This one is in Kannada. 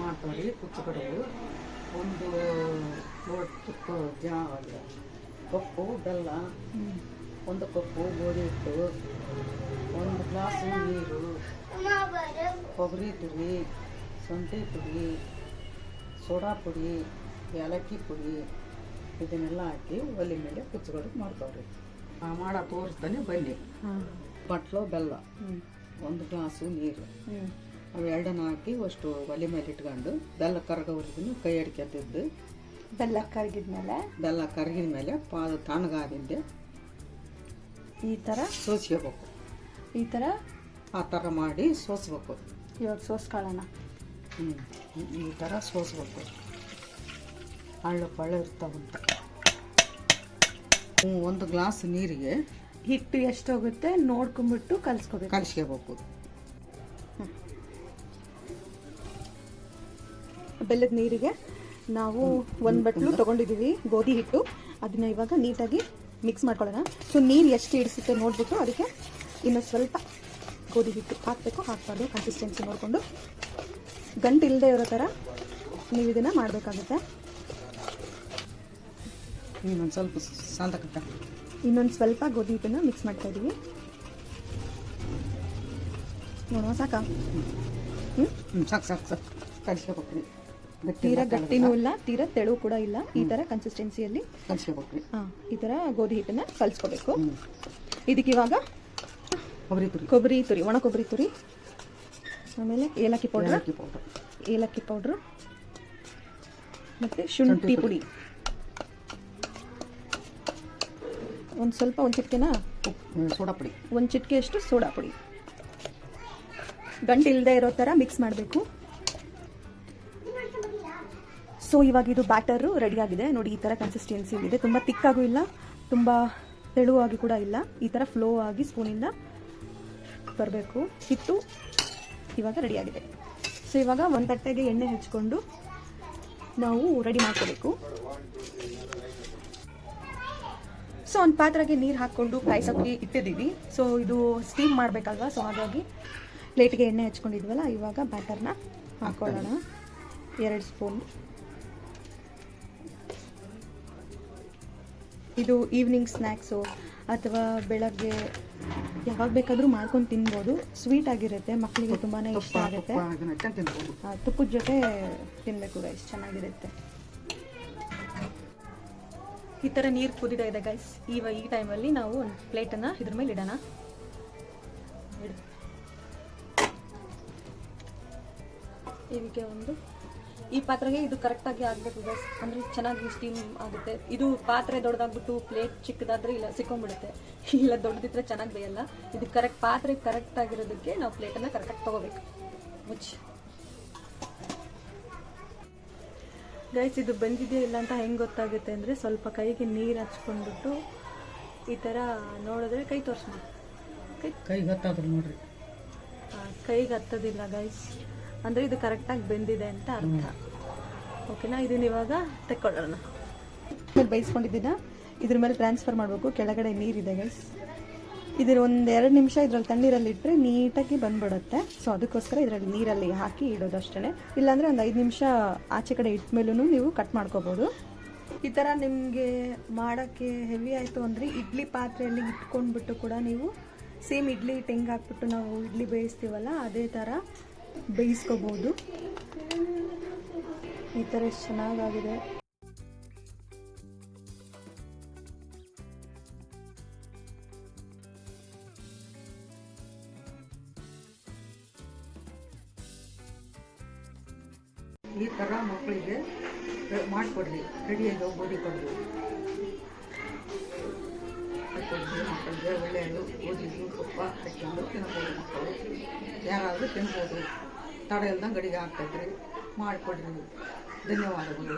ಮಾಡ್ತಾವ್ರಿ ಕುಚ್ಚುಕಡುಬು. ಒಂದು ಲೋಟಕ್ಕೆ ಕಪ್ಪು ಬೆಲ್ಲ, ಒಂದು ಕಪ್ಪು ಗೋಧಿ ಹಿಟ್ಟು, ಒಂದು ಗ್ಲಾಸು ನೀರು, ಕೊಬ್ಬರಿ ತುರಿ, ಶುಂಠಿ ಪುಡಿ, ಸೋಡಾ ಪುಡಿ, ಏಲಕ್ಕಿ ಪುಡಿ ಇದನ್ನೆಲ್ಲ ಹಾಕಿ ಒಲೆ ಮೇಲೆ ಕುಚ್ಚುಕಡುಬು ಮಾಡ್ತಾವ್ರಿ. ಮಾಡ ತೋರಿಸ್ತಾನೆ ಬನ್ನಿ. ಬಟ್ಲು ಬೆಲ್ಲ, ಒಂದು ಗ್ಲಾಸು ನೀರು, ಅವು ಎರಡನ್ನ ಹಾಕಿ ಅಷ್ಟು ಒಲೆ ಮೇಲೆ ಇಟ್ಕೊಂಡು ಬೆಲ್ಲ ಕರಗೋವರೆಗೂ ಕೈ ಅಡ್ಕೊತಿದ್ದು. ಬೆಲ್ಲ ಕರಗಿದ ಮೇಲೆ ಪಾದ ತಣ್ಣಗಾದಿಂದೆ ಈ ಥರ ಸೋಸ್ಕೋಬೇಕು. ಆ ಥರ ಮಾಡಿ ಸೋಸ್ಬೇಕು. ಇವಾಗ ಸೋಸ್ಕೊಳ್ಳೋಣ. ಈ ಥರ ಸೋಸ್ಬೇಕು. ಹಳ್ಳು ಪಳ್ಳು ಇರ್ತಾವಂತ. ಒಂದು ಗ್ಲಾಸ್ ನೀರಿಗೆ ಹಿಟ್ಟು ಎಷ್ಟೋಗುತ್ತೆ ನೋಡ್ಕೊಂಬಿಟ್ಟು ಕಲಿಸ್ಕೋಬೇಕು. ಬೆಲ್ಲದ ನೀರಿಗೆ ನಾವು ಒಂದು ಬಟ್ಲು ತೊಗೊಂಡಿದ್ದೀವಿ ಗೋಧಿ ಹಿಟ್ಟು. ಅದನ್ನ ಇವಾಗ ನೀಟಾಗಿ ಮಿಕ್ಸ್ ಮಾಡ್ಕೊಳ್ಳೋಣ. ಸೊ ನೀರು ಎಷ್ಟು ಇಡಿಸುತ್ತೆ ನೋಡಿಬಿಟ್ಟು ಅದಕ್ಕೆ ಇನ್ನು ಸ್ವಲ್ಪ ಗೋಧಿ ಹಿಟ್ಟು ಹಾಕಬಾರ್ದು. ಕನ್ಸಿಸ್ಟೆನ್ಸಿ ನೋಡಿಕೊಂಡು ಗಂಟು ಇಲ್ಲದೆ ಇರೋ ಥರ ನೀವು ಇದನ್ನು ಮಾಡಬೇಕಾಗುತ್ತೆ. ಇನ್ನೊಂದು ಸ್ವಲ್ಪ ಗೋಧಿ ಹಿಟ್ಟನ್ನು ಮಿಕ್ಸ್ ಮಾಡ್ತಾ ಇದ್ದೀವಿ. ನೋಡುವ ಸಾಕಾ? ಸಾಕು ಕಲಿಸ್ಕೋಬೇಕು. ತೀರಾ ಗಟ್ಟಿನೂ ಇಲ್ಲ, ತೀರಾ ತೆಳು ಕೂಡ ಇಲ್ಲ. ಈ ಥರ ಕನ್ಸಿಸ್ಟೆನ್ಸಿಯಲ್ಲಿ ಕಲಿಸ್ಕೋಬೇಕು. ಈ ಥರ ಗೋಧಿ ಹಿಟ್ಟನ್ನು ಕಲಿಸ್ಕೋಬೇಕು. ಇದಕ್ಕೆ ಇವಾಗ ಕೊಬ್ಬರಿ ತುರಿ, ಒಣ ಕೊಬ್ಬರಿ ತುರಿ, ಆಮೇಲೆ ಏಲಕ್ಕಿ ಪೌಡ್ರು ಮತ್ತು ಶುಂಠಿ ಪುಡಿ, ಒಂದು ಚಿಟಿಕೆನ ಸೋಡಾ ಪುಡಿ, ಒಂದು ಚಿಟಿಕೆಯಷ್ಟು ಸೋಡಾ ಪುಡಿ. ಗಂಟು ಇಲ್ಲದೆ ಇರೋ ಥರ ಮಿಕ್ಸ್ ಮಾಡಬೇಕು. ಸೊ ಇವಾಗ ಇದು ಬ್ಯಾಟರು ರೆಡಿಯಾಗಿದೆ ನೋಡಿ. ಈ ಥರ ಕನ್ಸಿಸ್ಟೆನ್ಸಿ ಇದೆ. ತುಂಬ ತಿಕ್ಕಾಗೂ ಇಲ್ಲ, ತುಂಬ ತೆಳುವಾಗಿ ಕೂಡ ಇಲ್ಲ. ಈ ಥರ ಫ್ಲೋ ಆಗಿ ಸ್ಪೂನಿಂದ ಬರಬೇಕು. ಹಿಟ್ಟು ಇವಾಗ ರೆಡಿಯಾಗಿದೆ. ಸೊ ಇವಾಗ ಒಂದು ತಟ್ಟೆಗೆ ಎಣ್ಣೆ ಹಚ್ಕೊಂಡು ನಾವು ರೆಡಿ ಮಾಡ್ಕೋಬೇಕು. ಸೊ ಒಂದು ಪಾತ್ರೆಗೆ ನೀರು ಹಾಕ್ಕೊಂಡು ಕಾಯಿಸೋಕ್ಕೆ ಇಟ್ಟಿದ್ದೀವಿ. ಸೊ ಇದು ಸ್ಟೀಮ್ ಮಾಡಬೇಕಲ್ವಾ, ಸೊ ಹಾಗಾಗಿ ಪ್ಲೇಟ್ಗೆ ಎಣ್ಣೆ ಹಚ್ಕೊಂಡಿದ್ವಲ್ಲ, ಇವಾಗ ಬ್ಯಾಟರ್ನ ಹಾಕ್ಕೊಳ್ಳೋಣ. 2 ಸ್ಪೂನ್. ಇದು ಈವ್ನಿಂಗ್ ಸ್ನ್ಯಾಕ್ಸು ಅಥವಾ ಬೆಳಗ್ಗೆ ಯಾವಾಗ ಬೇಕಾದರೂ ಮಾಡ್ಕೊಂಡು ತಿನ್ಬೋದು. ಸ್ವೀಟ್ ಆಗಿರುತ್ತೆ, ಮಕ್ಕಳಿಗೆ ತುಂಬಾ ಇಷ್ಟ ಆಗುತ್ತೆ. ತುಪ್ಪದ ಜೊತೆ ತಿನ್ನಬೇಕು ಗೈಸ್, ಚೆನ್ನಾಗಿರುತ್ತೆ. ಈ ಥರ ನೀರು ಕುದಿತಾ ಇದೆ ಗೈಸ್. ಈ ಟೈಮಲ್ಲಿ ನಾವು ಒಂದು ಪ್ಲೇಟನ್ನು ಇದ್ರ ಮೇಲೆ ಇಡೋಣ. ಇದಕ್ಕೆ ಈ ಪಾತ್ರೆಗೆ ಇದು ಕರೆಕ್ಟಾಗಿ ಆಗಬೇಕು ಗೈಸ್, ಅಂದರೆ ಚೆನ್ನಾಗಿ ಸ್ಟೀಮ್ ಆಗುತ್ತೆ. ಇದು ಪಾತ್ರೆ ದೊಡ್ಡದಾಗ್ಬಿಟ್ಟು ಪ್ಲೇಟ್ ಚಿಕ್ಕದಾದರೆ ಇಲ್ಲ ಸಿಕ್ಕೊಂಡ್ಬಿಡುತ್ತೆ, ಇಲ್ಲ ದೊಡ್ಡದಿದ್ರೆ ಚೆನ್ನಾಗಿ ಬೇಯಲ್ಲ. ಇದು ಪಾತ್ರೆ ಕರೆಕ್ಟ್ ಆಗಿರೋದಕ್ಕೆ ನಾವು ಪ್ಲೇಟನ್ನು ಕರೆಕ್ಟಾಗಿ ತೊಗೋಬೇಕು. ಮುಚ್ಚಿ ಗೈಸ್, ಇದು ಬಂದಿದೆಯಾ ಇಲ್ಲ ಅಂತ ಹೆಂಗೆ ಗೊತ್ತಾಗುತ್ತೆ ಅಂದರೆ ಸ್ವಲ್ಪ ಕೈಗೆ ನೀರು ಹಚ್ಕೊಂಡ್ಬಿಟ್ಟು ಈ ಥರ ನೋಡಿದ್ರೆ ಕೈ ತೋರಿಸ್ಮ. ಕೈಗೆ ಹತ್ತೋದಿಲ್ಲ ನೋಡ್ರಿ. ಕೈಗೆ ಹತ್ತೋದಿಲ್ಲ ಗೈಸ್, ಅಂದರೆ ಇದು ಕರೆಕ್ಟಾಗಿ ಬೆಂದಿದೆ ಅಂತ ಅರ್ಥ. ಓಕೆನಾ? ಇದನ್ನ ಇವಾಗ ತೆಕ್ಕೊಳ್ಳೋಣ. ಬೇಯಿಸ್ಕೊಂಡಿದ್ದೀನ ಇದ್ರ ಮೇಲೆ ಟ್ರಾನ್ಸ್ಫರ್ ಮಾಡಬೇಕು. ಕೆಳಗಡೆ ನೀರಿದೆ ಗೈಸ್. ಇದ್ರ 1-2 ನಿಮಿಷ ಇದ್ರಲ್ಲಿ ತಣ್ಣೀರಲ್ಲಿ ಇಟ್ಟರೆ ನೀಟಾಗಿ ಬಂದ್ಬಿಡುತ್ತೆ. ಸೊ ಅದಕ್ಕೋಸ್ಕರ ಇದರಲ್ಲಿ ನೀರಲ್ಲಿ ಹಾಕಿ ಇಡೋದು ಅಷ್ಟೇ. ಇಲ್ಲಾಂದರೆ ಒಂದು 5 ನಿಮಿಷ ಆಚೆ ಕಡೆ ಇಟ್ಟ ಮೇಲೂ ನೀವು ಕಟ್ ಮಾಡ್ಕೋಬೋದು. ಈ ಥರ ನಿಮಗೆ ಮಾಡೋಕ್ಕೆ ಹೆವಿ ಆಯಿತು ಅಂದರೆ ಇಡ್ಲಿ ಪಾತ್ರೆಯಲ್ಲಿ ಇಟ್ಕೊಂಡ್ಬಿಟ್ಟು ಕೂಡ ನೀವು ಸೇಮ್ ಇಡ್ಲಿ ಹಿಟ್ಟು ಹೆಂಗೆ ಹಾಕ್ಬಿಟ್ಟು ನಾವು ಇಡ್ಲಿ ಬೇಯಿಸ್ತೀವಲ್ಲ ಅದೇ ಥರ ಬೇಯಿಸ್ಕೋಬೋದು. ಈ ಥರ ಎಷ್ಟು ಚೆನ್ನಾಗಾಗಿದೆ. ಈ ಥರ ಮಕ್ಕಳಿಗೆ ಮಾಡಿಕೊಡ್ರಿ. ರೆಡಿಯಾಗಿ ಗೋಧಿ ಕಡುಬು ಮಕ್ಕಳಿಗೆ ಒಳ್ಳೆಯದು. ಗೋಧಿದು ತುಪ್ಪ ಹಾಕ್ಕೊಂಡು ತಿನ್ಬೋದು. ಮಕ್ಕಳು ಯಾರಾದರೂ ತಿನ್ಬೋದು. ತಡ ಇಲ್ದಂಗೆ ಅಡುಗೆ ಆಗ್ತೈತ್ರಿ. ಮಾಡಿಕೊಡ್ರಿ. ಧನ್ಯವಾದಗಳು.